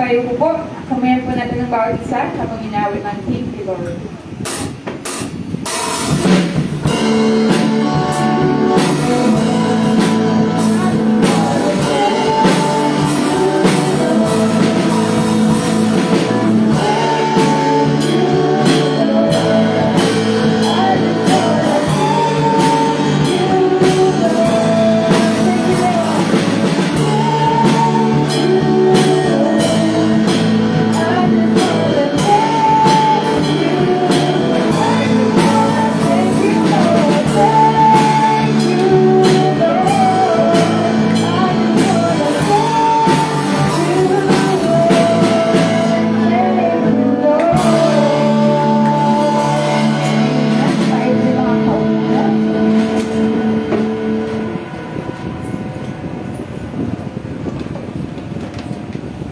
tayo po po. Samayan po natin ng bawat isa habang inawit ng Thank You, Lord.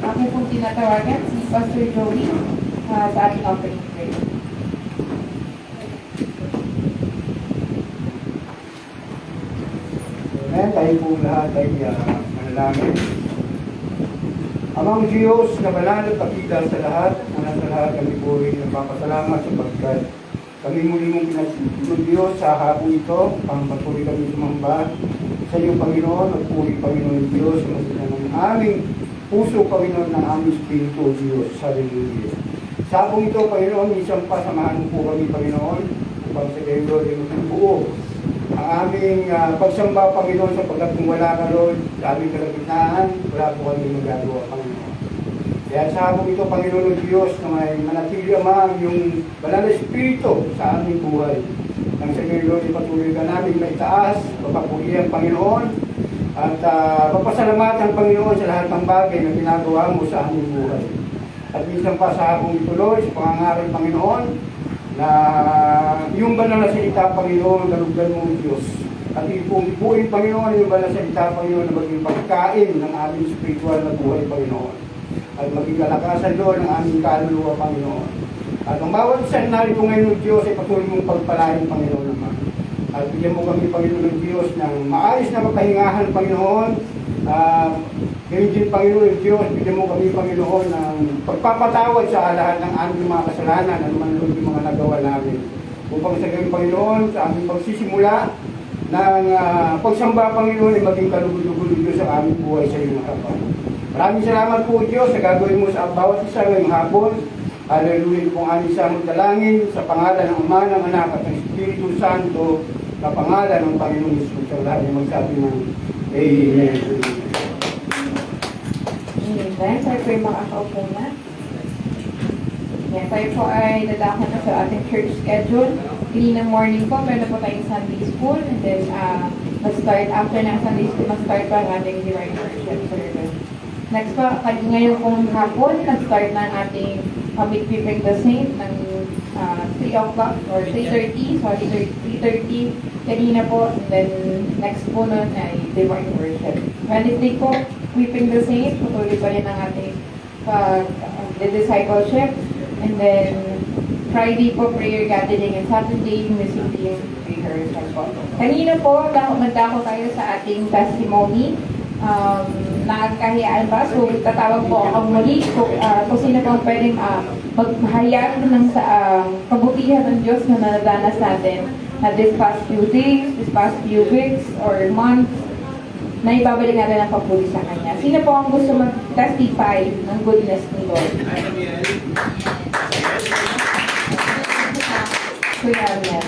Ako pong tinatawagan si Pastor Joey sa ating opening prayer. Amen, tayo pong lahat ay manalangin. Amang Diyos na banal at pakita sa lahat, una sa lahat kami po ay nagpapasalamat sapagkat kami muli mong pinagsisigil Diyos sa hapon ito, pang patuloy kami sumamba sa iyo Panginoon at puri Panginoon Diyos na sila ng aming puso Panginoon ng aming Espiritu Diyos. Hallelujah. Sa hapon ito Panginoon, isang pasamahan mo po kami Panginoon upang sa kayo Lord ay magbuo ang aming pagsamba Panginoon sapagkat kung wala ka Lord sa aming kalagitnaan, wala po kami magagawa Panginoon. Kaya sa hapon ito Panginoon Diyos na may manatili Ama yung banal na Espiritu sa aming buhay. Nang sa kayo Lord, ipatuloy ka namin maitaas, papapurihan Panginoon, at papasalamatan Panginoon sa lahat ng bagay na ginagawa mo sa aming buhay. At minsan pa sa hapong ito Lord, sa pangangaral Panginoon, na yung banal na salita Panginoon, galugdan mo Diyos. At ipuin Panginoon yung banal na salita Panginoon na maging pagkain ng aming spiritual na buhay Panginoon. At maging kalakasan doon ng aming kaluluwa Panginoon. At ang bawat isa na narito ngayon ng Diyos ay patuloy mong pagpalain Panginoon naman. At bigyan mo kami Panginoon ng Diyos ng maayos na makahingahan Panginoon. Ngayon din Panginoon ng Diyos, bigyan mo kami Panginoon ng pagpapatawad sa lahat ng aming mga kasalanan, ano man yung mga nagawa namin. Upang sa gayon Panginoon, sa aming pagsisimula ng pagsamba Panginoon ay maging kalugod-lugod Diyos sa aming buhay sa iyong harapan. Maraming salamat po Diyos sa gagawin mo sa bawat isa ngayong hapon. Hallelujah kung aning sa dalangin sa pangalan ng Ama, ng Anak at ng Espiritu Santo, sa pangalan ng Panginoon Jesus. Sa lahat ng magsabi ng Amen. Amen. Tayo po yung makakaupo na. Yan, tayo po ay dadakon na sa ating church schedule. Kanina morning po, meron po tayong Sunday school. And then, mag-start after ng Sunday school, mag-start pa ang ating divine worship service. Next po, ngayon pong hapon, nag-start na ang ating Public Preparing the Saint ng 3 o'clock or 3:30, sorry, 3:30 kanina po. And then, next po nun ay divine worship. Wednesday po, Weeping the Saint, patuloy pa rin ang ating discipleship. And then, Friday po, prayer gathering, and Saturday, music team rehearsal po. Kanina po, nagdako tayo sa ating testimony. Nakakahiyaan ba? So, tatawag po ako muli kung sino pong pwedeng maghayag ng kabutihan ng Diyos na nadanas natin this past few days, this past few weeks, or months, na ibabalik natin ang papuri sa Kanya. Sino po ang gusto mag-testify ng goodness ni Lord? Kuya Arnel.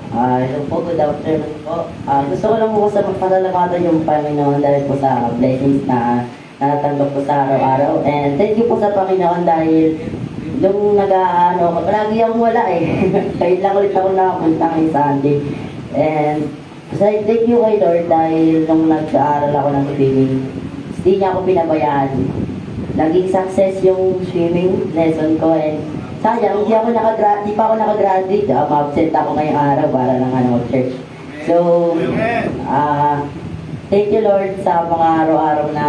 Hello po, good afternoon po. Gusto ko lang po sa magpasalamatan yung Panginoon dahil po sa blessings na natatanggap po sa araw-araw. And thank you po sa Panginoon dahil nung nag-ano ko, palagi akong wala eh. Kahit lang ulit ako nakapunta kay Sunday. And thank you kay Lord dahil nung nag-aaral ako ng swimming, hindi niya ako pinabayaan. Naging success yung swimming lesson ko and sayang, di pa ako nakagraduate. Ma-absent ako ngayong araw para lang church. So, thank you Lord sa mga araw-araw na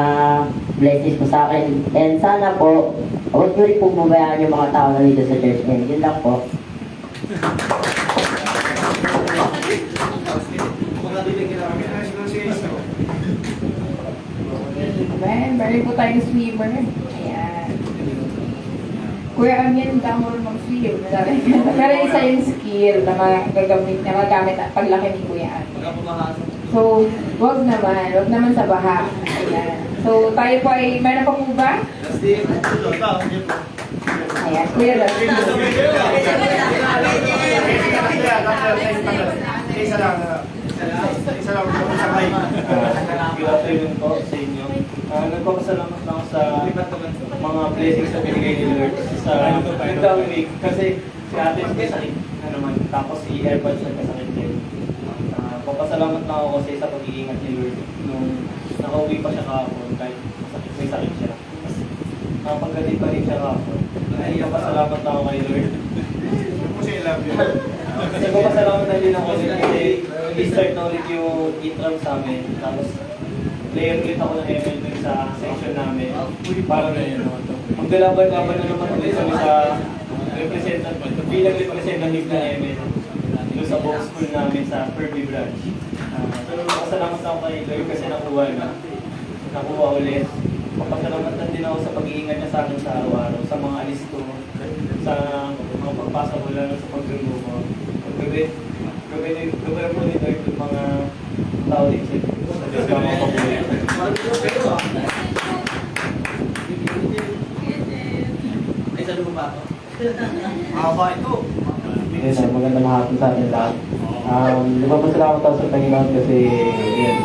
blessings mo sa akin. And sana po, huwag nyo rin pumabayaan yung mga tao na dito sa church. And yun lang po. Meron po tayong swimmer. Ayan. Kuya Amin, hindi ako marunong mag-swim. Pero isa yung skill na magagamit na paglaki ni Kuya Amin. So, wag naman sa baha. Ayan. So, tayo po ay, meron pa po ba? Ayan, Kuya Rusty. Isa lang po sa mic. Good afternoon po sa inyo. Nagpapasalamat lang sa mga blessings na binigay ni Lord sa nagdang week. Kasi si ate may sakit na naman. Tapos si Airpods nagkasakit din. Papasalamat lang ako kasi sa pag-iingat ni Lord. Nung nakauwi pa siya kahapon kahit may sakit siya. Tapos nakapagdating pa rin siya kahapon. Papasalamat lang ako kay Lord. Nagpapasalamat na din ako kasi i-start na ulit yung intro sa amin. Tapos player ulit ako ng ML dun sa section namin. Para na yun. Maglalaban-laban na naman ulit kami sa bilang representative na ML. Doon sa box school namin sa Kirby branch. So pasalamat ako kay Lord kasi nakuha ulit. Papasalamat na din ako sa pag-iingat niya sa akin sa araw-araw, sa mga alis ko, sa mga pagpasa ko lalo sa pagdungo ko. Gawin mo nito yung mga tao din sa Diyos ka mga pabuhay. Ay, sa lupa ba ako? Mahaba ito. Magandang hapon sa atin lahat. Nagpapasalamat ako sa Panginoon kasi yun,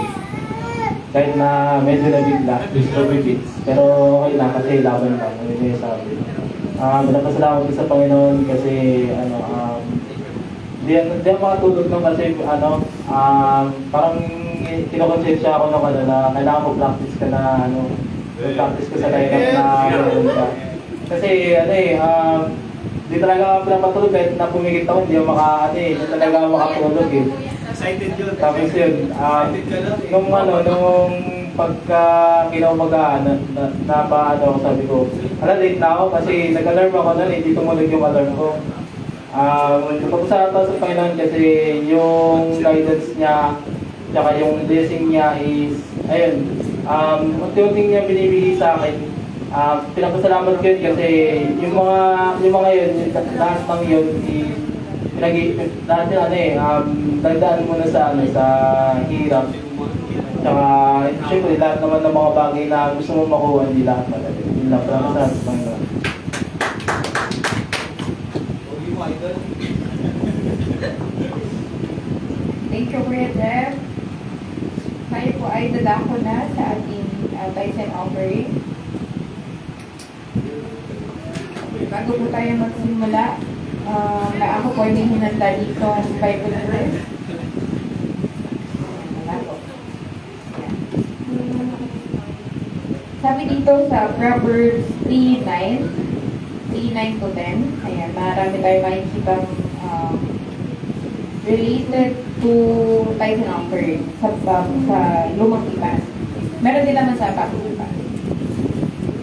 kahit na medyo nabigla, pero okay lang kasi laban lang, ano yung sabi. Nagpapasalamat ako sa Panginoon kasi di ako makatulog nung kasi parang kinokonsensya ako nung na kailangan mo practice ka na practice ko sa lineup na meron ka. Kasi di talaga ako pinapatulog kahit na pumigit ako, hindi ako talaga ako makatulog eh. Excited yun. Tapos yun, nung pagka kinaumaga, napaano ako, sabi ko, late na ako kasi nag-alarm ako nun, hindi tumunog yung alarm ko. Napapasalamat ako sa Panginoon kasi yung guidance niya, tsaka yung blessing niya is, ayun, unti-unting niya binibigay sa akin. Pinapasalamat ko yun kasi yung mga yun, lahat ng yun, dagdaan mo na sa hirap. Tsaka, syempre, lahat naman ng mga bagay na gusto mo makuha, hindi lahat talaga. Yun lang, salamat sa Panginoon. Thank you, Kuya Jeff. Tayo po ay dadako na sa ating tithes and offering. Bago po tayo magsimula, na ako po ay may hinanda dito ang Bible verse. Sabi dito sa Proverbs 3:9 to 10. Ayan, marami tayo makikita related to tithes and offering sa lumang tipan. Meron din naman sa bagong tipan.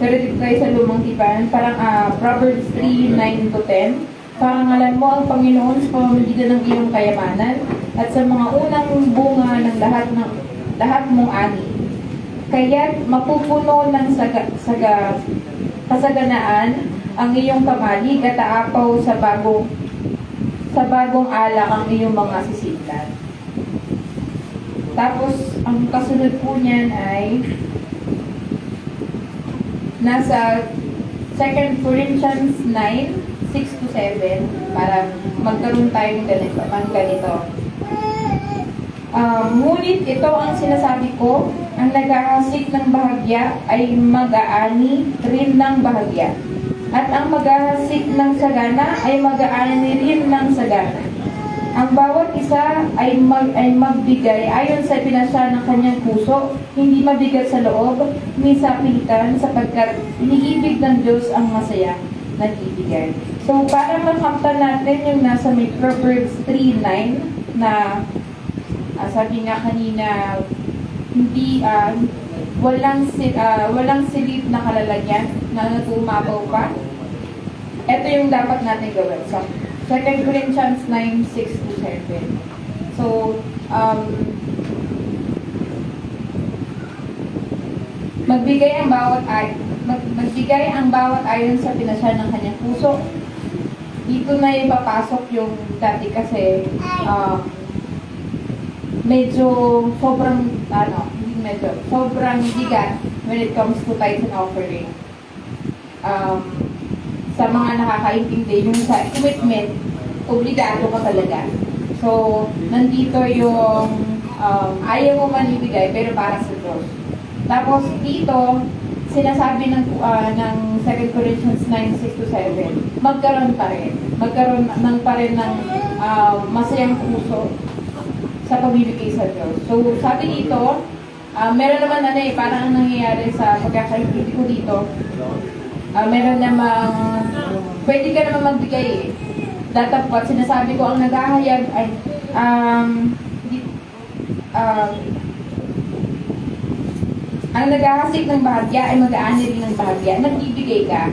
Pero dito tayo sa lumang tipan, parang Proverbs 3:9 to 10. Parangalan mo ang Panginoon sa pamamagitan ng iyong kayamanan at sa mga unang bunga ng lahat mong ani. Kaya't mapupuno ng kasaganaan ang iyong kamalig at aapaw sa bagong alak ang iyong mga sisidlan. Tapos, ang kasunod po niyan ay nasa 2 Corinthians 9:6 to 7 para magkaroon tayo ng ganito. Ngunit ito ang sinasabi ko, ang naghahasik ng bahagya ay mag-aani rin ng bahagya. At ang maghahasik ng sagana ay mag-aani rin ng sagana. Ang bawat isa ay magbigay ayon sa pinasya ng kanyang puso, hindi mabigat sa loob, ni sa pilitan, sapagkat iniibig ng Diyos ang masaya nagbibigay. So, para makamtan natin yung nasa may Proverbs 3:9 na sabi nga kanina, hindi walang silip na kalalagyan na natumabaw pa. Ito yung dapat natin gawin. So, 2 Corinthians 9:6 to 7. So, magbigay ang bawat ayon sa pinasya ng kanyang puso. Dito na ipapasok yung dati kasi medyo sobrang sobrang bigat when it comes to tithes and offering. Sa mga nakakaintindi, yung sa commitment, obligado ka talaga. So, nandito yung ayaw mo man ibigay, pero para sa Diyos. Tapos dito, sinasabi ng 2 Corinthians 9:6-7, magkaroon pa rin ng masayang puso sa pagbibigay sa Diyos. So, sabi dito, meron naman parang ang nangyayari sa pagkakaintindi ko dito, meron namang, pwede ka naman magbigay eh. Datapot, sinasabi ko, ang naghahayag ay, ang naghahasik ng bahagya ay mag-aani rin ng bahagya. Nagbibigay ka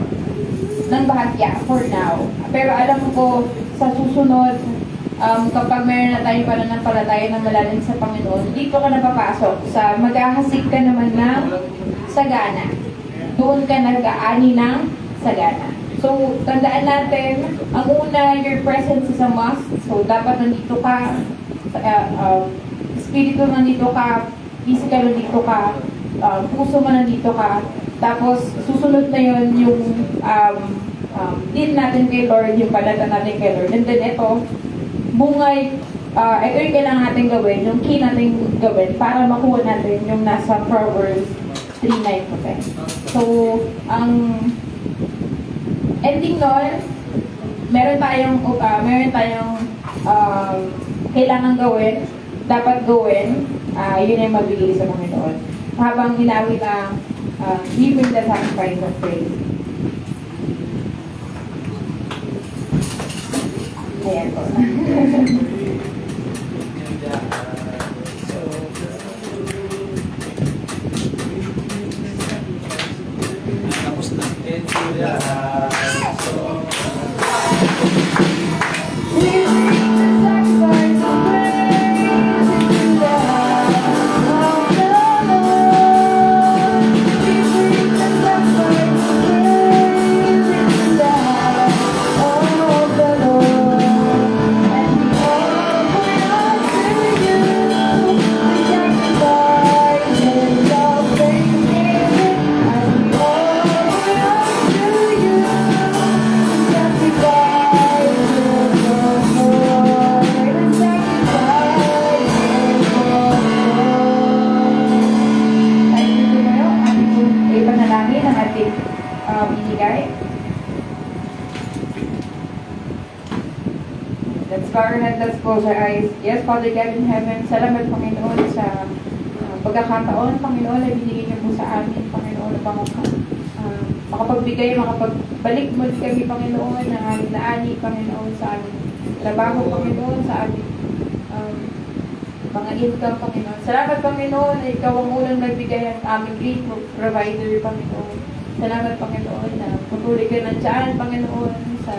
ng bahagya for now. Pero alam ko, sa susunod, kapag mayroon na tayong pananampalataya ng malalim sa Panginoon, dito ka napapasok sa maghahasik ka naman ng sagana. Doon ka nag-aani ng sagana. So, tandaan natin, ang una, your presence is a must. So, dapat nandito ka, spirito nandito ka, physical nandito ka, puso mo nandito ka. Tapos, susunod na yun yung deal natin kay Lord, yung palata natin kay Lord. And then, ito, bungay, ito yung kailangan natin gawin, yung key natin gawin para makuha natin yung nasa Proverbs 3:9-10. So, ang ending nun, meron tayong kailangan gawin, dapat gawin, yun ay mabigay sa Panginoon. Habang hinawin ang we bring the sacrifice of praise. Ayan po. Tapos na. Let's bow our head, let's close our eyes. Yes, Father God in heaven, salamat Panginoon sa pagkakataon, Panginoon, na binigay niyo po sa amin, Panginoon, na makapagbigay, makapagbalik mo kami, Panginoon, na aming naani, Panginoon, sa aming trabaho, Panginoon, sa aming mga income, Panginoon. Salamat, Panginoon, na ikaw ang unang nagbigay ang aming great provider, Panginoon. Salamat, Panginoon, na patuloy ka ng tiyan, Panginoon, sa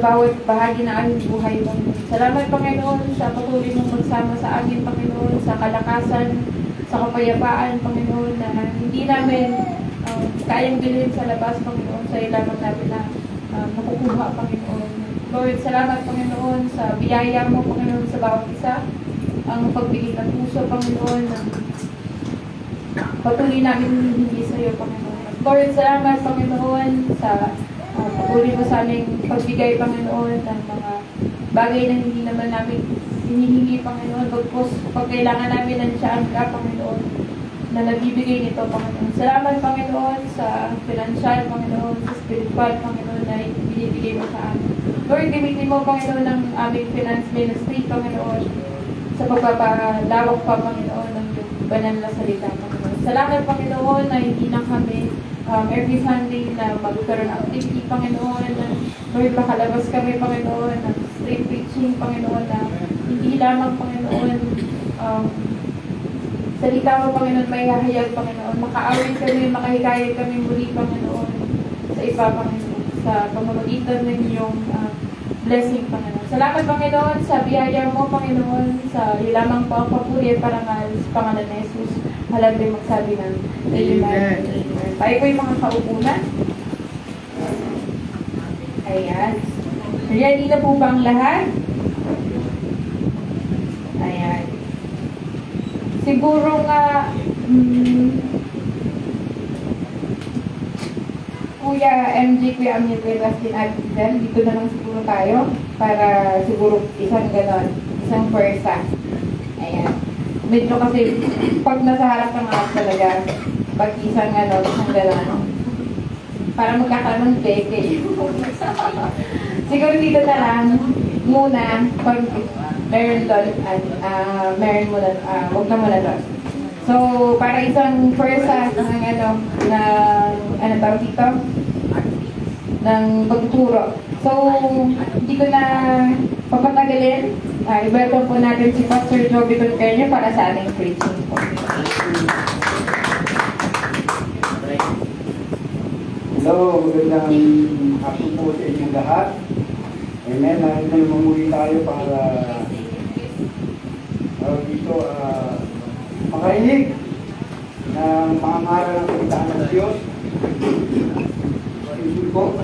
bawat bahagi na aming buhay, Panginoon. Salamat, Panginoon, sa patuloy mong magsama sa amin, Panginoon, sa kalakasan, sa kapayapaan, Panginoon, na hindi namin kayang bilhin sa labas, Panginoon, sa ilaman natin na makukuha, Panginoon. Lord, salamat, Panginoon, sa biyaya mo, Panginoon, sa bawat isa, ang pagbigay ng puso, Panginoon, na patuloy namin hindi sa iyo, Panginoon. Lord, salamat, Panginoon, sa patuloy mo sa aming pagbigay, Panginoon, ng mga bagay na hindi naman namin hinihingi, Panginoon. Bagkus, pag kailangan namin ng siyaan ka, Panginoon, na nabibigay nito, Panginoon. Salamat, Panginoon, sa financial, Panginoon, sa spiritual, Panginoon, na binibigay mo sa amin. Lord, gamitin mo, Panginoon, ng aming finance ministry, Panginoon, sa pagpapalawak pa, Panginoon, ng banal na salita, Panginoon. Salamat, Panginoon, na hindi na kami every Sunday na magkaroon ng activity, Panginoon, na Lord, makalabas kami, Panginoon, ng street preaching, Panginoon, na hindi lamang, Panginoon, salita mo, Panginoon, may hahayag, Panginoon, makaawin kami, makahikayat kami muli, Panginoon, sa iba, Panginoon, sa pamamagitan ng iyong blessing, Panginoon. Salamat, Panginoon, sa biyaya mo, Panginoon, sa ilamang po ang papuri at parangal sa pangalan ni Jesus. Halag din magsabi ng Amen. Tayo po yung mga kaupo na. Ayan. Ready na po ba ang lahat? Ayan. Siguro nga, Kuya MJ, Kuya Amir, Kuya Dustin, at Giselle, dito na lang siguro tayo para siguro isang ganon, isang pwersa. Ayan. Medyo kasi pag nasa harap ka nga talaga, pag isang isang ganon, para magkakaroon ng peke. Siguro dito na lang muna, pag meron doon, meron muna, huwag na muna doon. So, para isang pwersa ng tawag dito? Ng pagtuturo. So, hindi ko na papatagalin. I-welcome po natin si Pastor Joby Concaño para sa ating preaching po. Hello, magandang hapon po sa inyong lahat. Amen. Nandito naman muli tayo para dito makainig ng mga ngaral ng kapitaan ng Diyos. Pag-ibig po.